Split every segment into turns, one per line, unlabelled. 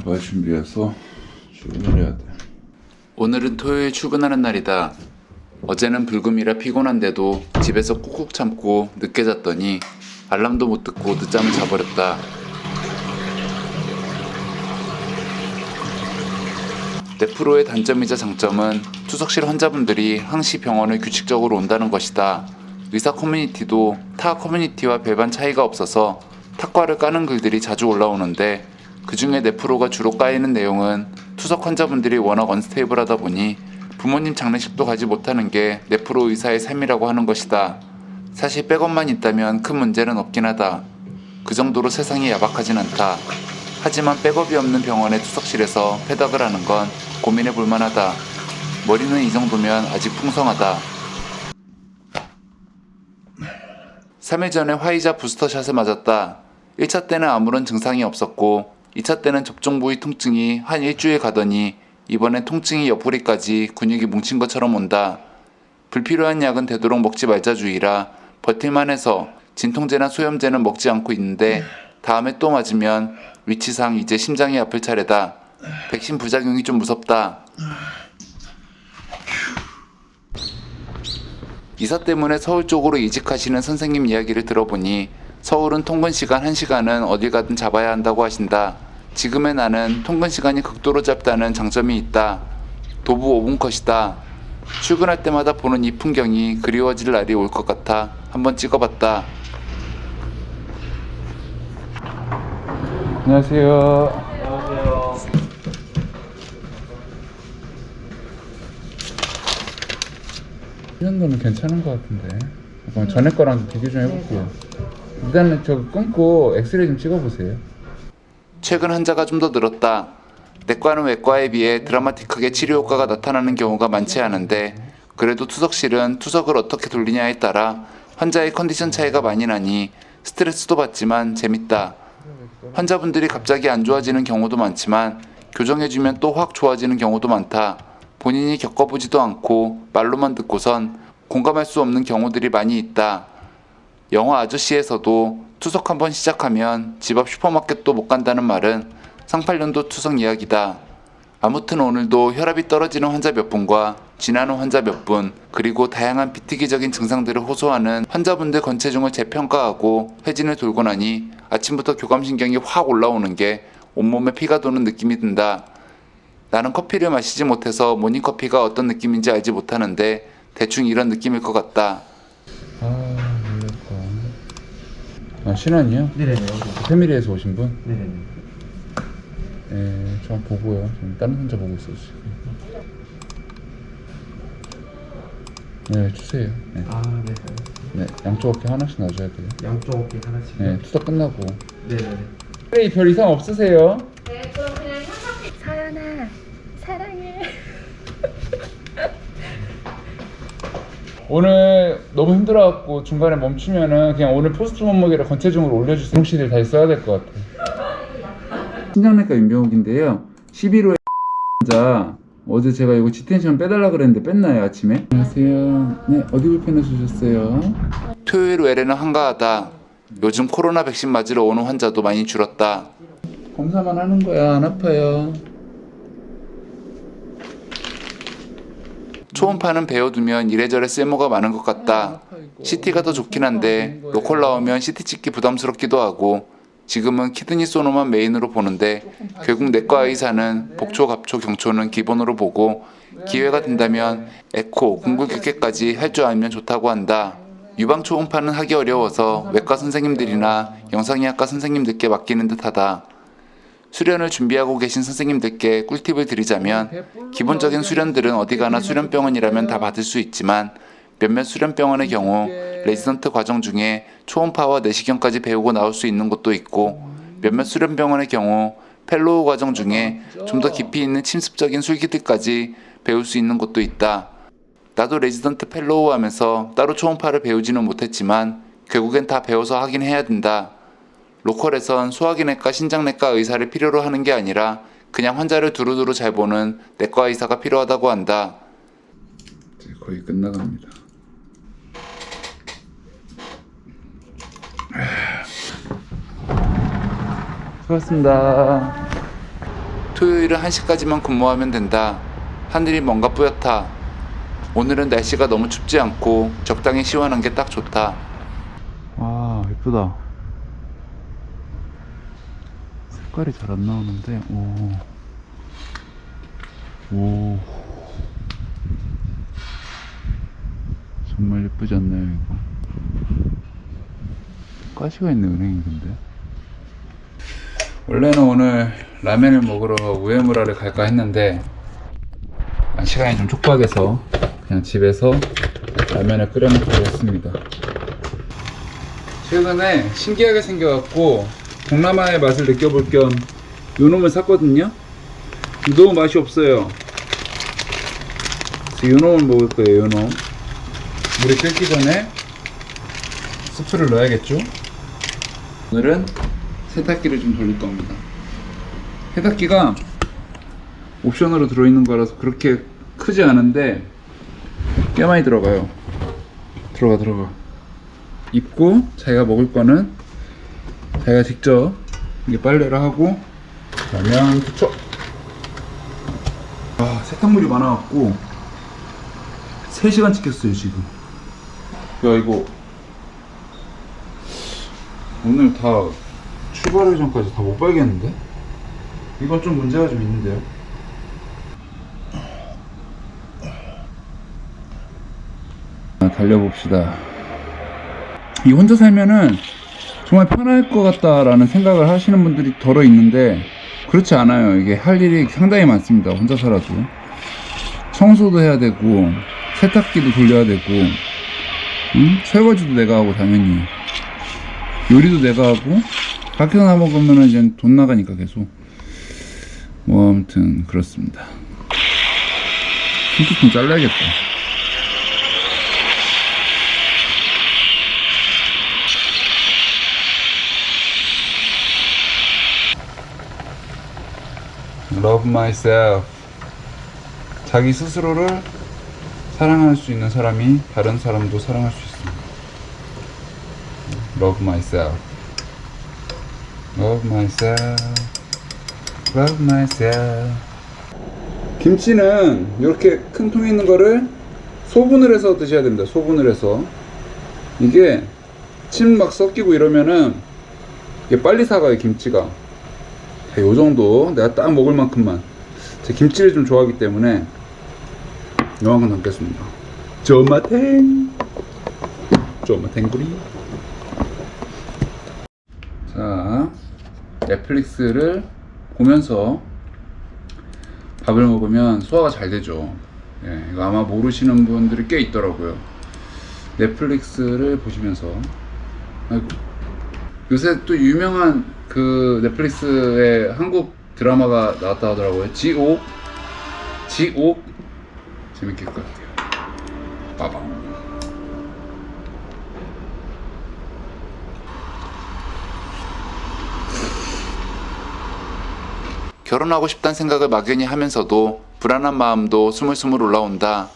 말 준비해서 출근을 해야 돼.
오늘은 토요일 출근하는 날이다. 어제는 불금이라 피곤한데도 집에서 꾹꾹 참고 늦게 잤더니 알람도 못 듣고 늦잠을 자버렸다. 네프로의 단점이자 장점은 투석실 환자분들이 항시 병원을 규칙적으로 온다는 것이다. 의사 커뮤니티도 타 커뮤니티와 별반 차이가 없어서 탁과를 까는 글들이 자주 올라오는데 그 중에 네프로가 주로 까이는 내용은 투석 환자분들이 워낙 언스테이블하다 보니 부모님 장례식도 가지 못하는 게 네프로 의사의 삶이라고 하는 것이다. 사실 백업만 있다면 큰 문제는 없긴 하다. 그 정도로 세상이 야박하진 않다. 하지만 백업이 없는 병원의 투석실에서 패덕을 하는 건 고민해 볼 만하다. 머리는 이 정도면 아직 풍성하다. 3일 전에 화이자 부스터샷을 맞았다. 1차 때는 아무런 증상이 없었고 2차 때는 접종 부위 통증이 한 일주일 가더니 이번엔 통증이 옆구리까지 근육이 뭉친 것처럼 온다. 불필요한 약은 되도록 먹지 말자 주의라 버틸만 해서 진통제나 소염제는 먹지 않고 있는데 다음에 또 맞으면 위치상 이제 심장이 아플 차례다. 백신 부작용이 좀 무섭다. 이사 때문에 서울 쪽으로 이직하시는 선생님 이야기를 들어보니 서울은 통근 시간 1시간은 어딜 가든 잡아야 한다고 하신다. 지금의 나는 통근 시간이 극도로 짧다는 장점이 있다. 도보 5분 컷이다. 출근할 때마다 보는 이 풍경이 그리워질 날이 올 것 같아 한번 찍어봤다.
안녕하세요.
안녕하세요.
이 정도는 괜찮은 것 같은데. 잠깐 전에 거랑 비교 좀 해볼게요. 일단은 저 끊고 엑스레이 좀 찍어보세요.
최근 환자가 좀 더 늘었다. 내과는 외과에 비해 드라마틱하게 치료 효과가 나타나는 경우가 많지 않은데 그래도 투석실은 투석을 어떻게 돌리냐에 따라 환자의 컨디션 차이가 많이 나니 스트레스도 받지만 재밌다. 환자분들이 갑자기 안 좋아지는 경우도 많지만 교정해주면 또 확 좋아지는 경우도 많다. 본인이 겪어보지도 않고 말로만 듣고선 공감할 수 없는 경우들이 많이 있다. 영화 아저씨에서도 투석 한번 시작하면 집 앞 슈퍼마켓도 못 간다는 말은 상팔년도 투석 이야기다. 아무튼 오늘도 혈압이 떨어지는 환자 몇 분과 지나는 환자 몇 분, 그리고 다양한 비특이적인 증상들을 호소하는 환자분들 건체중을 재평가하고 회진을 돌고 나니 아침부터 교감신경이 확 올라오는 게 온몸에 피가 도는 느낌이 든다. 나는 커피를 마시지 못해서 모닝커피가 어떤 느낌인지 알지 못하는데 대충 이런 느낌일 것 같다.
몰랐다. 신원이요?
네네네.
패밀리에서 오신 분?
네네네.
저 보고요. 지금 다른 환자 보고 있어요. 네, 주세요. 네.
네.
네, 양쪽 어깨 하나씩 놔줘야 돼요.
양쪽 어깨 하나씩.
네, 투석 끝나고.
네네네.
네, 별 이상 없으세요?
네, 그럼 그냥 서연아 사랑해.
오늘 너무 힘들어갖고 중간에 멈추면은 그냥 오늘 포스트 몸무게를 건체중으로 올려주세요. 혹시들 다시 써야 될 것 같아요. 신장내과 윤병욱인데요. 11호의 환자 어제 제가 이거 지텐션 빼달라 그랬는데 뺐나요 아침에? 안녕하세요. 네, 어디 불편해지셨어요?
토요일 외래는 한가하다. 요즘 코로나 백신 맞으러 오는 환자도 많이 줄었다.
검사만 하는 거야. 안 아파요.
초음파는 배워두면 이래저래 쓸모가 많은 것 같다. CT가 더 좋긴 한데 로컬 나오면 CT 찍기 부담스럽기도 하고 지금은 키드니소노만 메인으로 보는데 결국 내과 의사는 복초, 갑초, 경초는 기본으로 보고 기회가 된다면 에코, 궁극격계까지 할 줄 알면 좋다고 한다. 유방 초음파는 하기 어려워서 외과 선생님들이나 영상의학과 선생님들께 맡기는 듯하다. 수련을 준비하고 계신 선생님들께 꿀팁을 드리자면 기본적인 수련들은 어디 가나 수련병원이라면 다 받을 수 있지만 몇몇 수련병원의 경우 레지던트 과정 중에 초음파와 내시경까지 배우고 나올 수 있는 곳도 있고 몇몇 수련병원의 경우 펠로우 과정 중에 좀 더 깊이 있는 침습적인 술기들까지 배울 수 있는 곳도 있다. 나도 레지던트 펠로우 하면서 따로 초음파를 배우지는 못했지만 결국엔 다 배워서 하긴 해야 된다. 로컬에선 소화기내과, 신장내과 의사를 필요로 하는 게 아니라 그냥 환자를 두루두루 잘 보는 내과 의사가 필요하다고 한다.
거의 끝나갑니다. 수고하셨습니다.
토요일은 1시까지만 근무하면 된다. 하늘이 뭔가 뿌옇다. 오늘은 날씨가 너무 춥지 않고 적당히 시원한 게 딱 좋다.
와, 예쁘다. 색깔이 잘 안 나오는데, 오. 정말 예쁘지 않나요, 이거? 가시가 있네, 은행이 근데. 원래는 오늘 라면을 먹으러 우에무라를 갈까 했는데, 시간이 좀 촉박해서 그냥 집에서 라면을 끓여 먹기로 했습니다. 최근에 신기하게 생겨갖고 동남아의 맛을 느껴볼 겸 요놈을 샀거든요. 너무 맛이 없어요. 그래서 요놈을 먹을 거예요. 요놈. 물이 끓기 전에 스프를 넣어야겠죠. 오늘은 세탁기를 좀 돌릴 겁니다. 세탁기가 옵션으로 들어있는 거라서 그렇게 크지 않은데 꽤 많이 들어가요. 들어가. 입고 자기가 먹을 거는 자기가 직접 이게 빨래를 하고 라면 투척. 세탁물이 많아갖고 3시간 찍혔어요 지금. 야, 이거 오늘 다 출발하기 전까지 다 못 빨겠는데? 이건 좀 문제가 좀 있는데요. 달려봅시다. 이 혼자 살면은 정말 편할 것 같다라는 생각을 하시는 분들이 덜어 있는데 그렇지 않아요. 이게 할 일이 상당히 많습니다. 혼자 살아도 청소도 해야 되고 세탁기도 돌려야 되고 설거지도 내가 하고 당연히 요리도 내가 하고 밖에서 나 먹으면은 이제 돈 나가니까 계속 뭐 아무튼 그렇습니다. 손톱 좀 잘라야겠다. Love myself. 자기 스스로를 사랑할 수 있는 사람이 다른 사람도 사랑할 수 있습니다. Love myself. Love myself. Love myself. 김치는 이렇게 큰 통에 있는 거를 소분을 해서 드셔야 됩니다. 소분을 해서. 이게 침 막 섞이고 이러면은 이게 빨리 사가요, 김치가. 요 정도 내가 딱 먹을 만큼만. 제가 김치를 좀 좋아하기 때문에 요만큼 담겠습니다. 쪼마탱구리. 자, 넷플릭스를 보면서 밥을 먹으면 소화가 잘 되죠. 예, 이거 아마 모르시는 분들이 꽤 있더라고요. 넷플릭스를 보시면서. 아이고. 요새 또 유명한 그 넷플릭스의 한국 드라마가 나왔다 하더라고요. 지옥 재밌게 볼 것 같아요. 빠밤.
결혼하고 싶다는 생각을 막연히 하면서도 불안한 마음도 스물스물 올라온다.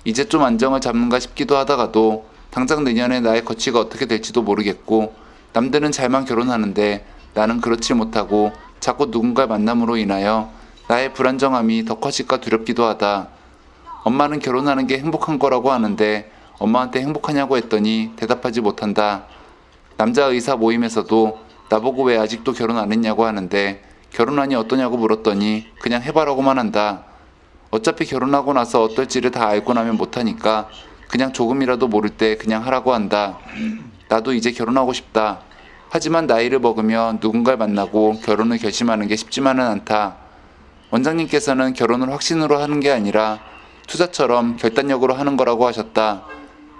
이제 좀 안정을 잡는가 싶기도 하다가도 당장 내년에 나의 거취가 어떻게 될지도 모르겠고 남들은 잘만 결혼하는데 나는 그렇지 못하고 자꾸 누군가의 만남으로 인하여 나의 불안정함이 더 커질까 두렵기도 하다. 엄마는 결혼하는 게 행복한 거라고 하는데 엄마한테 행복하냐고 했더니 대답하지 못한다. 남자 의사 모임에서도 나보고 왜 아직도 결혼 안 했냐고 하는데 결혼하니 어떠냐고 물었더니 그냥 해봐라고만 한다. 어차피 결혼하고 나서 어떨지를 다 알고 나면 못하니까 그냥 조금이라도 모를 때 그냥 하라고 한다. 나도 이제 결혼하고 싶다. 하지만 나이를 먹으면 누군가를 만나고 결혼을 결심하는 게 쉽지만은 않다. 원장님께서는 결혼을 확신으로 하는 게 아니라 투자처럼 결단력으로 하는 거라고 하셨다.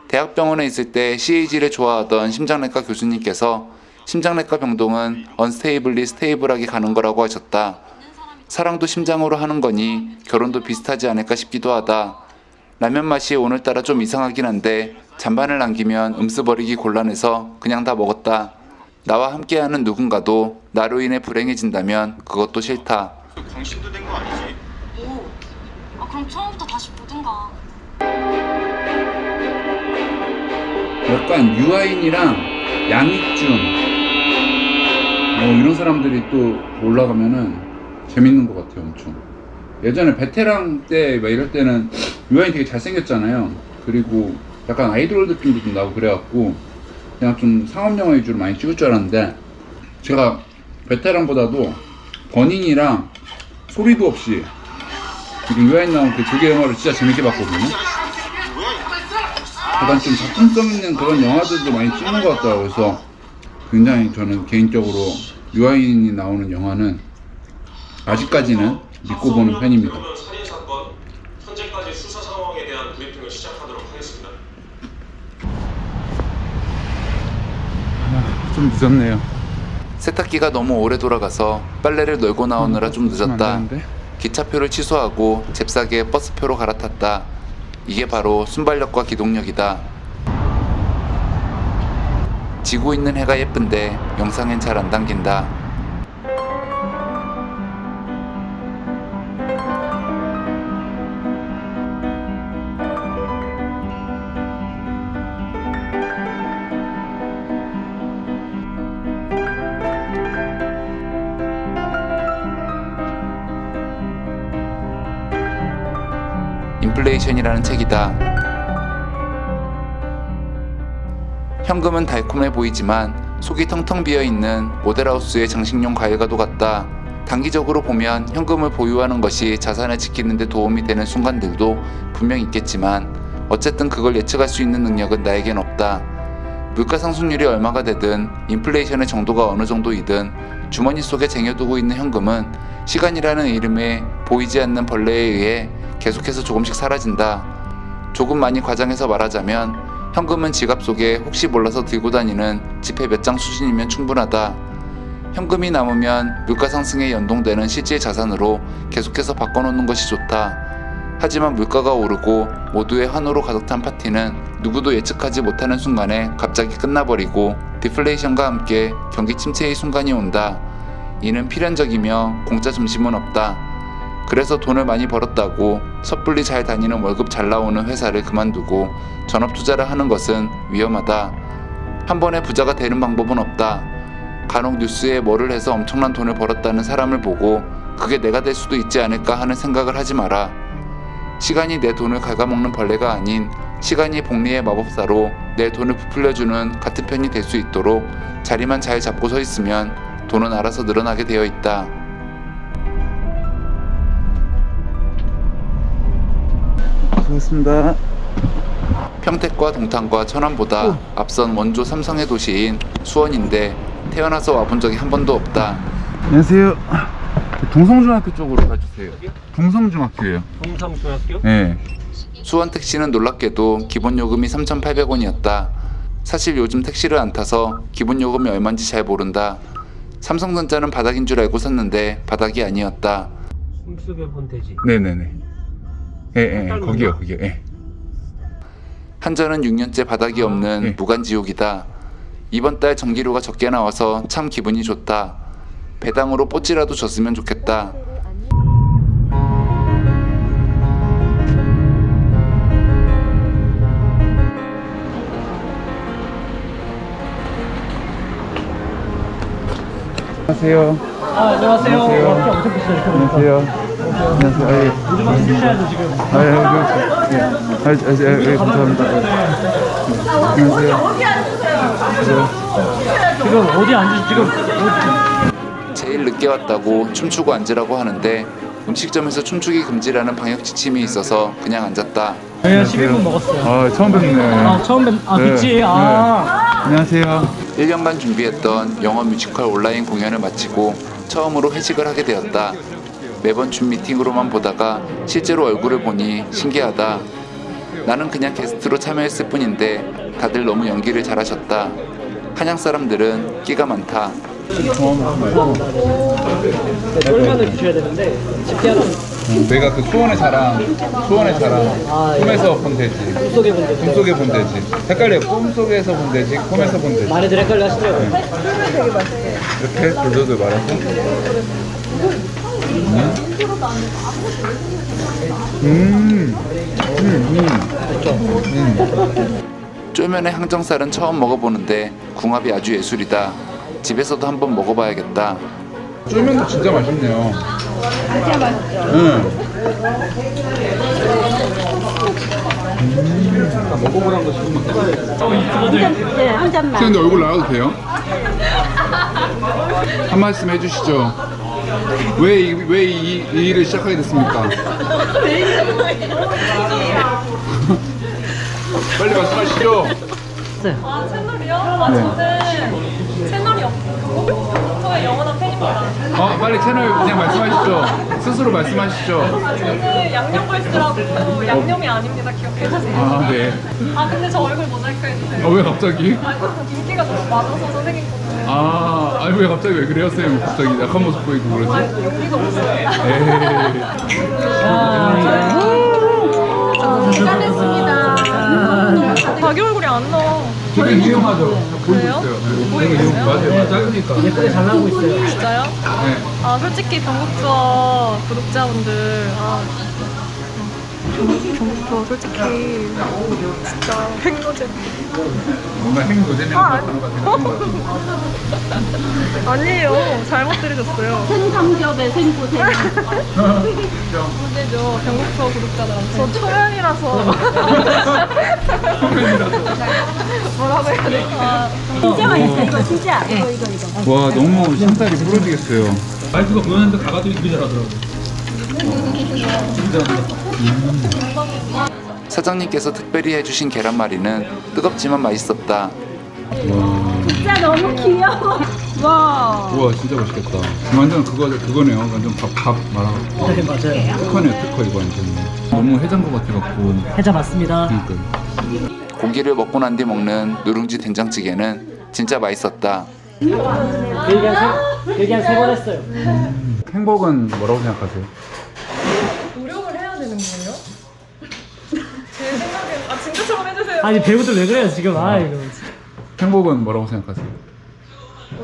대학병원에 있을 때 CAG를 좋아하던 심장내과 교수님께서 심장내과 병동은 언스테이블리 스테이블하게 가는 거라고 하셨다. 사랑도 심장으로 하는 거니 결혼도 비슷하지 않을까 싶기도 하다. 라면 맛이 오늘따라 좀 이상하긴 한데 잔반을 남기면 음수 버리기 곤란해서 그냥 다 먹었다. 나와 함께하는 누군가도 나로 인해 불행해진다면 그것도 싫다.
광신도 된 거 아니지?
그럼 처음부터 다시 보든가.
약간 유아인이랑 양익준 이런 사람들이 또 올라가면은 재밌는 것 같아요. 엄청. 예전에 베테랑 때 막 이럴 때는 유아인이 되게 잘생겼잖아요. 그리고 약간 아이돌 느낌도 좀 나고 그래갖고 그냥 좀 상업영화 위주로 많이 찍을 줄 알았는데, 제가 베테랑보다도 버닝이랑 소리도 없이 유아인 나온 그 두 개 영화를 진짜 재밌게 봤거든요. 약간 좀 작품성 있는 그런 영화들도 많이 찍는 것 같더라고요. 그래서 굉장히 저는 개인적으로 유아인이 나오는 영화는 아직까지는 믿고 보는 편입니다.
살인 사건 현재까지 수사 상황에 대한 브리핑을 시작하도록 하겠습니다.
좀 늦었네요.
세탁기가 너무 오래 돌아가서 빨래를 널고 나오느라 좀 늦었다. 기차표를 취소하고 잽싸게 버스표로 갈아탔다. 이게 바로 순발력과 기동력이다. 지고 있는 해가 예쁜데 영상엔 잘 안 담긴다. 인플레이션이라는 책이다. 현금은 달콤해 보이지만 속이 텅텅 비어있는 모델하우스의 장식용 과일과도 같다. 단기적으로 보면 현금을 보유하는 것이 자산을 지키는 데 도움이 되는 순간들도 분명 있겠지만 어쨌든 그걸 예측할 수 있는 능력은 나에겐 없다. 물가 상승률이 얼마가 되든 인플레이션의 정도가 어느 정도이든 주머니 속에 쟁여두고 있는 현금은 시간이라는 이름에 보이지 않는 벌레에 의해 계속해서 조금씩 사라진다. 조금 많이 과장해서 말하자면 현금은 지갑 속에 혹시 몰라서 들고 다니는 지폐 몇 장 수준이면 충분하다. 현금이 남으면 물가 상승에 연동되는 실질 자산으로 계속해서 바꿔놓는 것이 좋다. 하지만 물가가 오르고 모두의 환호로 가득 찬 파티는 누구도 예측하지 못하는 순간에 갑자기 끝나버리고 디플레이션과 함께 경기 침체의 순간이 온다. 이는 필연적이며 공짜 점심은 없다. 그래서 돈을 많이 벌었다고 섣불리 잘 다니는 월급 잘 나오는 회사를 그만두고 전업 투자를 하는 것은 위험하다. 한 번에 부자가 되는 방법은 없다. 간혹 뉴스에 뭐를 해서 엄청난 돈을 벌었다는 사람을 보고 그게 내가 될 수도 있지 않을까 하는 생각을 하지 마라. 시간이 내 돈을 갉아먹는 벌레가 아닌 시간이 복리의 마법사로 내 돈을 부풀려주는 같은 편이 될 수 있도록 자리만 잘 잡고 서 있으면 돈은 알아서 늘어나게 되어 있다.
수고하셨습니다.
평택과 동탄과 천안보다 앞선 원조 삼성의 도시인 수원인데 태어나서 와본 적이 한 번도 없다.
안녕하세요. 동성중학교 쪽으로 가주세요. 동성중학교예요.
동성중학교?
네.
수원 택시는 놀랍게도 기본 요금이 3,800원이었다. 사실 요즘 택시를 안 타서 기본 요금이 얼마인지 잘 모른다. 삼성전자는 바닥인 줄 알고 샀는데 바닥이 아니었다.
숨속에 본 돼지.
네네네. 예, 거기요. 예.
한전은 6년째 바닥이 없는 무간지옥이다. 이번 달 전기료가 적게 나와서 참 기분이 좋다. 배당으로 뽀찌라도 줬으면 좋겠다.
안녕하세요.
안녕하세요.
안녕하세요.
와, 엄청 비싸요. 이렇게 보니까.
안녕하세요.
요즘 학생 주셔야죠 지금.
감사합니다. 안녕하세요.
지금 어디 앉으시 지금?
제일 늦게 왔다고 춤추고 앉으라고 하는데 음식점에서 춤추기 금지라는 방역 지침이 있어서 그냥 앉았다.
저희가 12분 먹었어요.
처음 뵙네.
처음 뵙. 그치.
안녕하세요.
1년간 준비했던 영어 뮤지컬 온라인 공연을 마치고 처음으로 회식을 하게 되었다. 매번 줌 미팅으로만 보다가 실제로 얼굴을 보니 신기하다. 나는 그냥 게스트로 참여했을 뿐인데 다들 너무 연기를 잘하셨다. 한양 사람들은 끼가 많다.
쫄면을 주셔야 되는데 집게하면
내가 그 수원의 자랑, 꿈에서 본 돼지,
꿈속에 본 돼지.
꿈속에 본 돼지. 헷갈려요. 꿈속에서 본 돼지, 꿈에서 본 돼지.
많이들 헷갈려 하시더라고요.
이렇게 돌돌돌 말아서.
쫄면의 항정살은 처음 먹어보는데 궁합이 아주 예술이다. 집에서도 한번 먹어봐야겠다.
쫄면도 진짜 맛있네요.
진짜 맛있죠?
응.
먹어보란 거 지금
네, 한 잔만.
근데 얼굴 나와도 돼요? 한 말씀 해주시죠. 왜 이 일을 시작하게 됐습니까? 빨리 말씀하시죠.
아 채널이요? 아
네.
저는 채널이 없고 저의 영원한 팬입니다.
빨리 채널 그냥 말씀하시죠. 스스로 말씀하시죠.
저는 양념걸스라고 양념이 아닙니다. 기억해주세요.
아, 네.
아 근데 저 얼굴 모자이크 해주세요.
왜 갑자기?
아 인기가 너무 많아서 선생님 거는
아니 왜 갑자기 왜 그래요, 쌤? 갑자기 약한 모습 보이고 그러지?
용기가 없어요.
에이.
대단했습니다.
자기 얼굴이 안 나와.
되게 유용하죠.
그래요?
되게 유용. 맞아요. 작으니까.
예쁘게 잘 나오고 있어요.
진짜요?
네.
아 솔직히 경북투어 구독자분들 경북투어 솔직히 진짜 횡노제
뭔가 행도제네요.
아니에요. 잘못 들으셨어요.
생삼겹에 생고생.
문제죠. 경북투어 구독자들한테. 저 초면이라서. 뭐라고 해야 될까?
진짜 맛있어. 이거 진짜. 이거.
와 너무 심살이 부러지겠어요.
와이프가 보냈는데 가가지고 되게 잘하더라고.
사장님께서 특별히 해주신 계란말이는 뜨겁지만 맛있었다.
진짜 너무 귀여워. 와.
우와 진짜 맛있겠다. 완전 그거네요. 완전 밥 말아갖고.
네 맞아요.
특허네요, 특허 이거 완전. 너무 해장국 같아갖고.
해자 맞습니다.
그러니까.
고기를 먹고 난 뒤 먹는 누룽지 된장찌개는 진짜 맛있었다.
얘기 한 3번 했어요.
행복은 뭐라고 생각하세요?
노력을 해야 되는 거예요? 제 생각엔 진짜처럼 해주세요.
아니 배우들 왜 그래요 지금? 아 이거.
행복은 뭐라고 생각하세요?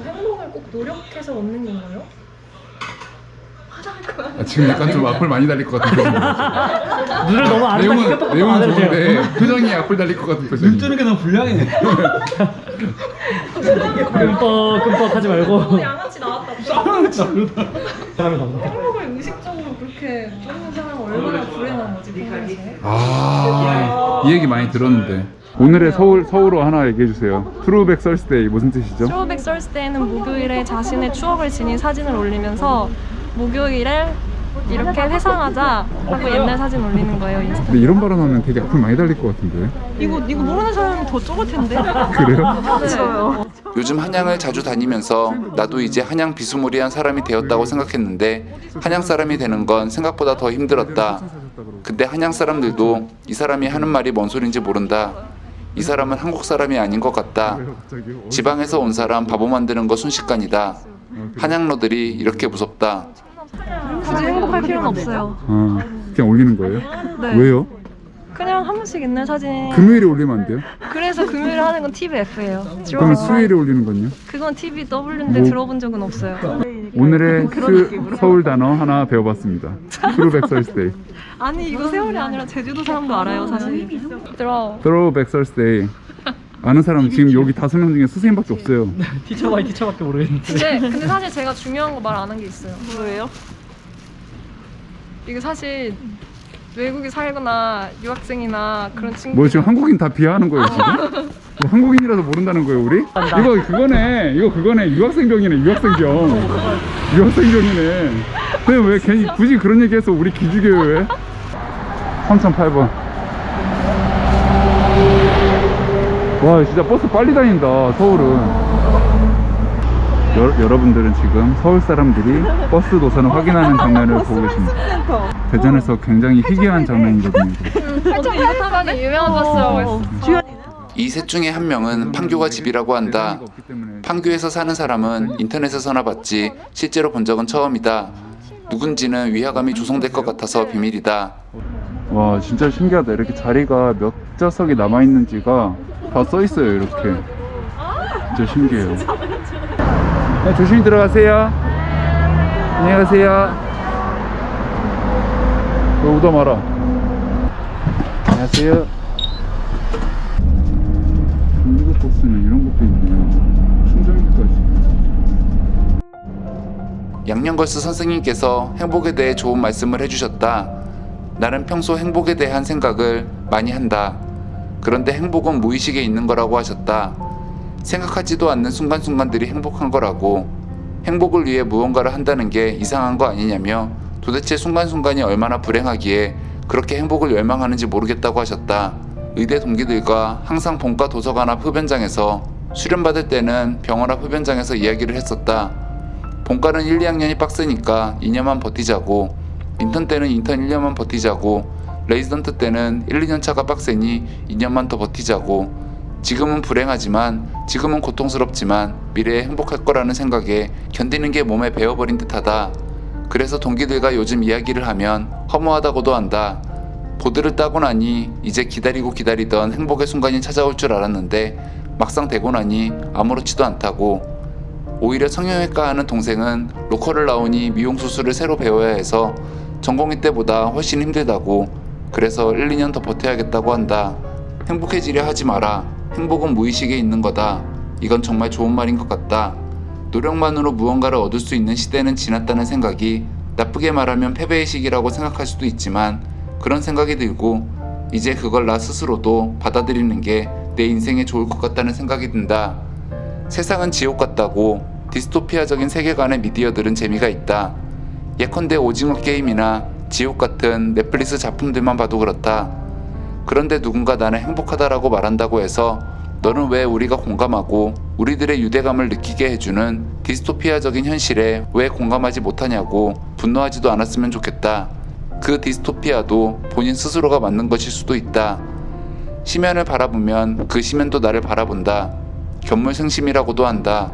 행복을 꼭 노력해서 얻는 건가요?
지금 약간 좀 악플 많이 달릴 것 같은 표정이에요.
눈을 너무 안
내용은 좋은데 표정이 악플 달릴 것 같은 표정.
뜨는 게 너무 불량이네. 끔뻑 하지 말고.
양아치 나왔다.
사람이 나온다.
행복을 의식적으로 그렇게 쫓는 사람은 얼마나 불행한 거지 보면서.
이 얘기 많이 들었는데. 오늘의 서울어 하나 얘기해 주세요. 트루백 썰스데이 무슨 뜻이죠?
트로백 썰스데이는 목요일에 자신의 추억을 지닌 사진을 올리면서 목요일에 이렇게 회상하자 하고 옛날 사진 올리는 거예요 인스타.
근데 이런 발언하면 되게 악플 많이 달릴 것 같은데.
이거 모르는 사람이 더 좁을 텐데.
그래요?
맞아요.
요즘 한양을 자주 다니면서 나도 이제 한양 비스무리한 사람이 되었다고 생각했는데 한양 사람이 되는 건 생각보다 더 힘들었다. 근데 한양 사람들도 이 사람이 하는 말이 뭔 소린지 모른다. 이 사람은 한국 사람이 아닌 것 같다. 지방에서 온 사람 바보 만드는 거 순식간이다. 한양러들이 이렇게 무섭다.
굳이 행복할 필요는 없어요.
그냥 올리는 거예요?
네.
왜요?
그냥 한 번씩 옛날 사진.
금요일에 올리면 안 돼요?
그래서 금요일에 하는 건 TVF예요.
그러면 수요일에 올리는 건요?
그건 TVW인데
뭐?
들어본 적은 없어요.
오늘의 서울 단어 하나 배워봤습니다. 트루백 썰스데이.
아니 이거 세월이 아니라 제주도 사람도 알아요 사실. 들어.
트루백 썰스데이. 아는 사람 지금 여기 5명 중에 선생님밖에 없어요.
티처밖에 모르겠는데.
근데 사실 제가 중요한 거 말 안 한 게 있어요. 뭐예요? 이게 사실 외국에 살거나 유학생이나 그런 친구.
뭐 지금 한국인 다 비하하는 거예요 지금? 뭐 한국인이라서 모른다는 거예요 우리? 이거 그거네 유학생병이네 유학생병이네. 근데 왜 괜히 굳이 그런 얘기해서 우리 기죽여요 왜? 3008번. 와 진짜 버스 빨리 다닌다 서울은. 여러분들은 지금 서울 사람들이 버스 노선을 확인하는 장면을 보고 계십니다. 대전에서 굉장히 희귀한 장면이거든요.
어떻게 이거 타방이 유명한 버스라고 했어.
이 셋 중에 한 명은 판교가 집이라고 한다. 판교에서 사는 사람은 인터넷에서나 봤지 실제로 본 적은 처음이다. 누군지는 위화감이 조성될 것 같아서 비밀이다.
와 진짜 신기하다. 이렇게 자리가 몇 좌석이 남아있는지가 다 써있어요 이렇게. 진짜 신기해요. 네, 조심히 들어가세요. 안녕히 가세요. 왜 오다 마라. 안녕하세요. 중국 버스는 이런 것도 있네요. 충전기까지.
양녕걸스 선생님께서 행복에 대해 좋은 말씀을 해주셨다. 나는 평소 행복에 대한 생각을 많이 한다. 그런데 행복은 무의식에 있는 거라고 하셨다. 생각하지도 않는 순간순간들이 행복한 거라고. 행복을 위해 무언가를 한다는 게 이상한 거 아니냐며 도대체 순간순간이 얼마나 불행하기에 그렇게 행복을 열망하는지 모르겠다고 하셨다. 의대 동기들과 항상 본과 도서관 앞 흡연장에서 수련받을 때는 병원 앞 흡연장에서 이야기를 했었다. 본과는 1, 2학년이 빡세니까 2년만 버티자고, 인턴 때는 인턴 1년만 버티자고, 레지던트 때는 1, 2년차가 빡세니 2년만 더 버티자고, 지금은 불행하지만, 지금은 고통스럽지만 미래에 행복할 거라는 생각에 견디는 게 몸에 배어버린 듯하다. 그래서 동기들과 요즘 이야기를 하면 허무하다고도 한다. 보드를 따고 나니 이제 기다리고 기다리던 행복의 순간이 찾아올 줄 알았는데 막상 되고 나니 아무렇지도 않다고. 오히려 성형외과 하는 동생은 로컬을 나오니 미용수술을 새로 배워야 해서 전공의 때보다 훨씬 힘들다고. 그래서 1, 2년 더 버텨야겠다고 한다. 행복해지려 하지 마라. 행복은 무의식에 있는 거다. 이건 정말 좋은 말인 것 같다. 노력만으로 무언가를 얻을 수 있는 시대는 지났다는 생각이 나쁘게 말하면 패배의 시기라고 생각할 수도 있지만 그런 생각이 들고 이제 그걸 나 스스로도 받아들이는 게 내 인생에 좋을 것 같다는 생각이 든다. 세상은 지옥 같다고. 디스토피아적인 세계관의 미디어들은 재미가 있다. 예컨대 오징어 게임이나 지옥 같은 넷플릭스 작품들만 봐도 그렇다. 그런데 누군가 나는 행복하다라고 말한다고 해서 너는 왜 우리가 공감하고 우리들의 유대감을 느끼게 해주는 디스토피아적인 현실에 왜 공감하지 못하냐고 분노하지도 않았으면 좋겠다. 그 디스토피아도 본인 스스로가 만든 것일 수도 있다. 시면을 바라보면 그 시면도 나를 바라본다. 견물생심이라고도 한다.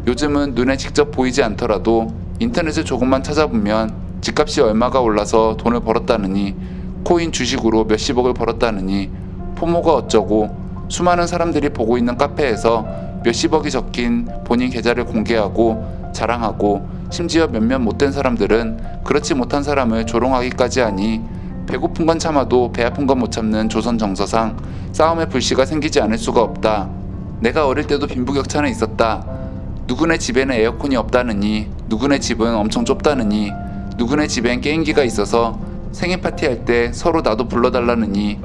요즘은 눈에 직접 보이지 않더라도 인터넷을 조금만 찾아보면 집값이 얼마가 올라서 돈을 벌었다느니, 코인 주식으로 몇십억을 벌었다느니, 포모가 어쩌고, 수많은 사람들이 보고 있는 카페에서 몇십억이 적힌 본인 계좌를 공개하고 자랑하고, 심지어 몇몇 못된 사람들은 그렇지 못한 사람을 조롱하기까지 하니 배고픈 건 참아도 배 아픈 건 못 참는 조선 정서상 싸움의 불씨가 생기지 않을 수가 없다. 내가 어릴 때도 빈부격차는 있었다. 누구네 집에는 에어컨이 없다느니, 누구네 집은 엄청 좁다느니, 누구네 집엔 게임기가 있어서 생일 파티할 때 서로 나도 불러달라느니,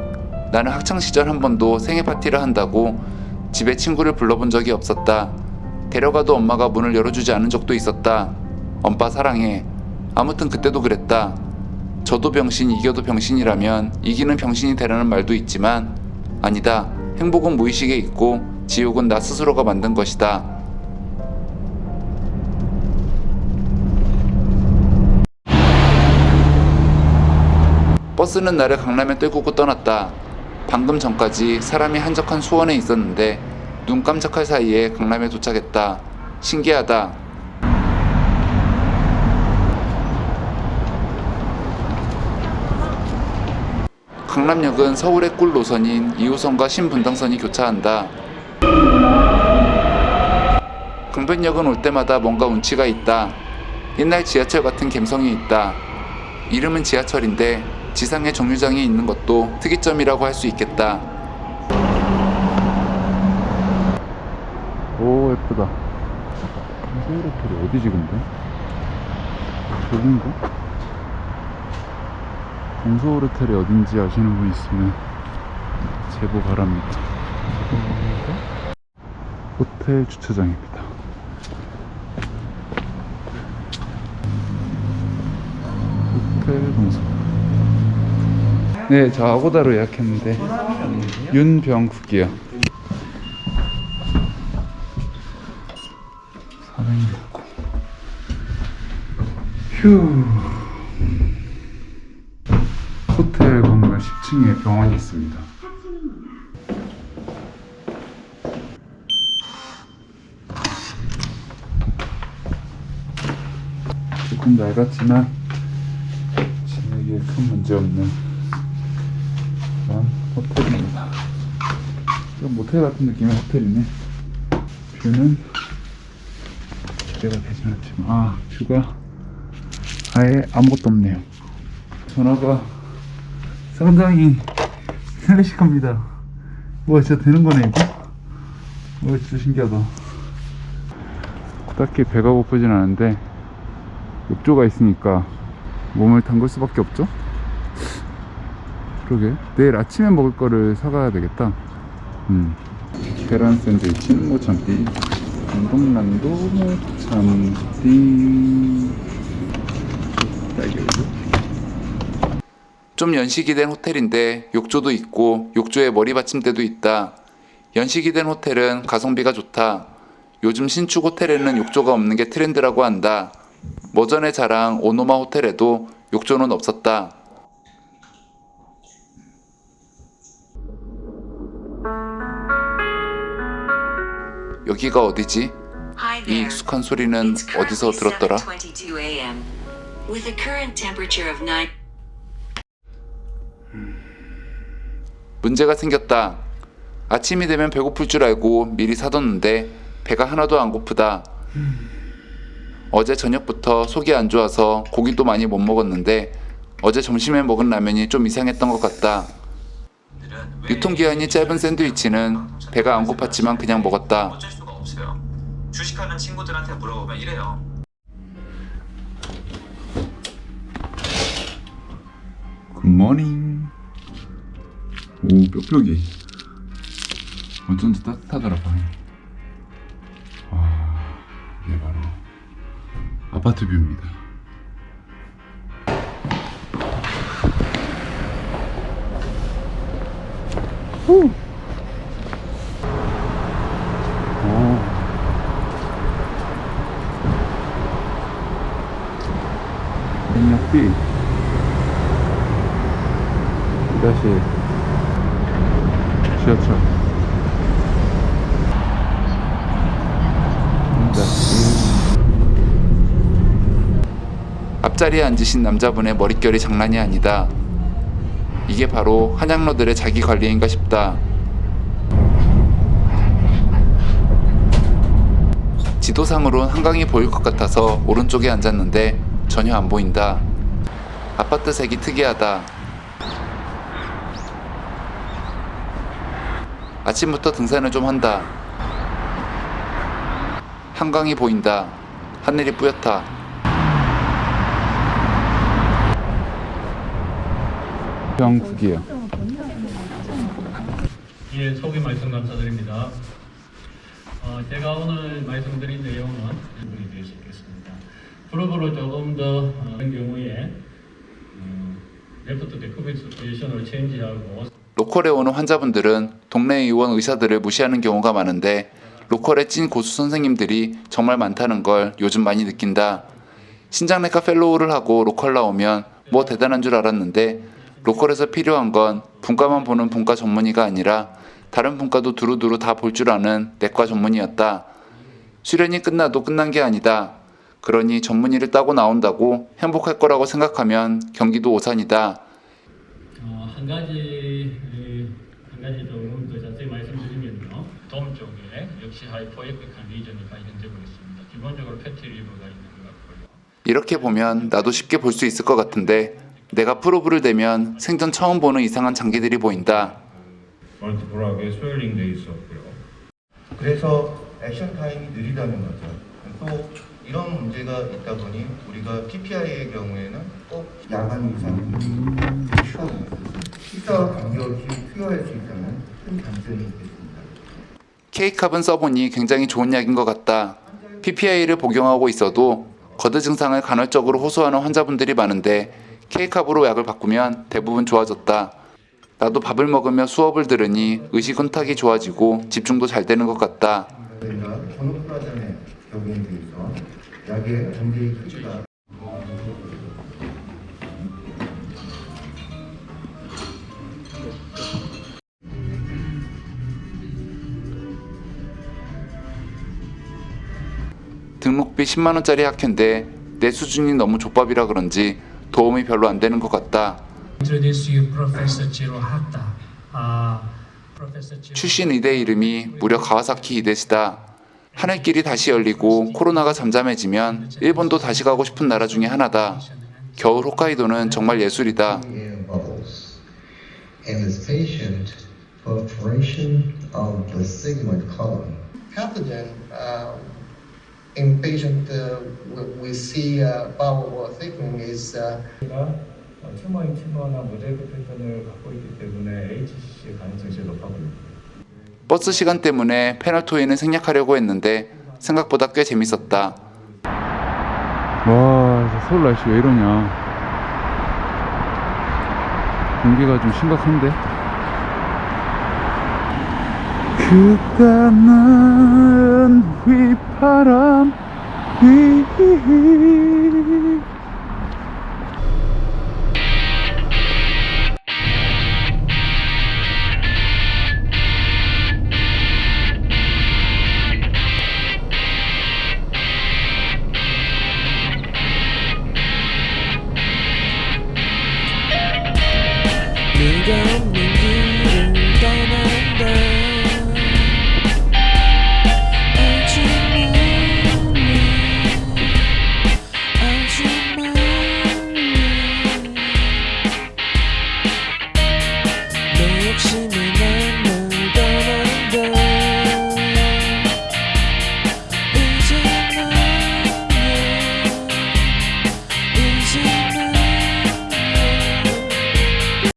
나는 학창시절 한 번도 생일 파티를 한다고 집에 친구를 불러본 적이 없었다. 데려가도 엄마가 문을 열어주지 않은 적도 있었다. 엄빠 사랑해. 아무튼 그때도 그랬다. 저도 병신 이겨도 병신이라면 이기는 병신이 되라는 말도 있지만 아니다. 행복은 무의식에 있고 지옥은 나 스스로가 만든 것이다. 버스는 나를 강남에 떨구고 떠났다. 방금 전까지 사람이 한적한 수원에 있었는데 눈 깜짝할 사이에 강남에 도착했다. 신기하다. 강남역은 서울의 꿀 노선인 2호선과 신분당선이 교차한다. 강변역은 올 때마다 뭔가 운치가 있다. 옛날 지하철 같은 감성이 있다. 이름은 지하철인데 지상에 정류장이 있는 것도 특이점이라고 할 수 있겠다.
오 예쁘다. 서울 호텔이 어디지 근데? 저긴가? 동서울 호텔이 어딘지 아시는 분 있으면 제보 바랍니다. 호텔 주차장입니다. 호텔 동서울. 네, 저 아고다로 예약했는데 윤병국이요. 400명. 휴. 호텔 건물 10층에 병원이 있습니다. 조금 낡았지만 지내기에 큰 문제 없는 그런 호텔입니다. 좀 모텔 같은 느낌의 호텔이네. 뷰는 기대가 되진 않지만 뷰가 아예 아무것도 없네요. 전화가 상당히 클래식합니다. 와 진짜 되는 거네 이거? 와 진짜 신기하다. 딱히 배가 고프진 않은데 욕조가 있으니까 몸을 담글 수밖에 없죠. 그러게 내일 아침에 먹을 거를 사가야 되겠다. 계란 샌드위치는 못 참디, 강동란도 못 참디. 딸기우유.
좀 연식이 된 호텔인데 욕조도 있고 욕조에 머리 받침대도 있다. 연식이 된 호텔은 가성비가 좋다. 요즘 신축 호텔에는 욕조가 없는 게 트렌드라고 한다. 머전의 자랑 오노마 호텔에도 욕조는 없었다. 여기가 어디지?
Hi
이
there.
익숙한 소리는
It's
어디서
currently
들었더라?
7:22 a.m. with a current temperature of 9.
문제가 생겼다. 아침이 되면 배고플 줄 알고 미리 사뒀는데 배가 하나도 안 고프다. 어제 저녁부터 속이 안 좋아서 고기도 많이 못 먹었는데 어제 점심에 먹은 라면이 좀 이상했던 것 같다. 유통기한이 짧은 샌드위치는 배가 안 고팠지만 그냥 먹었다.
어쩔 수가 없어요. 주식하는 친구들한테 물어보면 이래요.
굿모닝. 오, 뾱뾱이. 어쩐지 따뜻하더라 방이. 와, 이게 바로 아파트 뷰입니다. 후. 인력비 다시 지하철
앞자리에 앉으신 남자분의 머릿결이 장난이 아니다. 이게 바로 한양러들의 자기 관리인가 싶다. 지도상으론 한강이 보일 것 같아서 오른쪽에 앉았는데 전혀 안 보인다. 아파트 색이 특이하다. 아침부터 등산을 좀 한다. 한강이 보인다. 하늘이 뿌옇다.
영국이요.
예, 소개 말씀 감사드립니다. 제가 오늘 말씀드린 내용은 분이 될 수 있겠습니다. 프로그로 조금 더 그런 경우에 레프트 데코빅스 포지션을 체인지하고
로컬에 오는 환자분들은 동네 의원 의사들을 무시하는 경우가 많은데 로컬의 찐 고수 선생님들이 정말 많다는 걸 요즘 많이 느낀다. 신장내과 펠로우를 하고 로컬 나오면 뭐 대단한 줄 알았는데 로컬에서 필요한 건 분과만 보는 분과 전문의가 아니라 다른 분과도 두루두루 다 볼 줄 아는 내과 전문의였다. 수련이 끝나도 끝난 게 아니다. 그러니 전문의를 따고 나온다고 행복할 거라고 생각하면 경기도 오산이다.
한 가지 조금 더 자세히 말씀드리면요. 돔 쪽에 역시 하이퍼에픽한 리전이 발견되고 있습니다. 기본적으로 패티 리버가 있는 것 같고요.
이렇게 보면 나도 쉽게 볼 수 있을 것 같은데 내가 프로브를 대면 생전 처음 보는 이상한 장기들이 보인다.
멀티플하게 스웰링돼 있었고요. 그래서 액션 타임이 느리다는 거죠. 또 이런 문제가 있다 보니 우리가 PPI의 경우에는 꼭 야간 이상 시사와 관계없이 투여할 수 있다는 큰 장점이 있겠습니다.
K캅은 써보니 굉장히 좋은 약인 것 같다. PPI를 복용하고 있어도 거드 증상을 간헐적으로 호소하는 환자분들이 많은데 K캅으로 약을 바꾸면 대부분 좋아졌다. 나도 밥을 먹으며 수업을 들으니 의식훈탁이 좋아지고 집중도 잘 되는 것 같다.
저희가 전후플라잔의 경우에 대해서 약의 문제의 크기가
등록비 10만원짜리 학회인데 내 수준이 너무 족밥이라 그런지 도움이 별로 안 되는 것 같다. 출신 의대 이름이 무려 가와사키 이대시다. 하늘길이 다시 열리고 코로나가 잠잠해지면 일본도 다시 가고 싶은 나라 중에 하나다. 겨울 홋카이도는 정말 예술이다.
in patient we see bowel wall thickening is
튜머인 튜머나 모자이크 패턴을 갖고 있기 때문에 HCC 가능성이 제일 높아 보입니다.
버스 시간 때문에 페널토이는 생략하려고 했는데 생각보다 꽤 재밌었다.
와, 진짜 서울 날씨 왜 이러냐. 공기가 좀 심각한데. 그까는 휘파람 휘
네가 없는 길을 떠난다 알지만 내 욕심을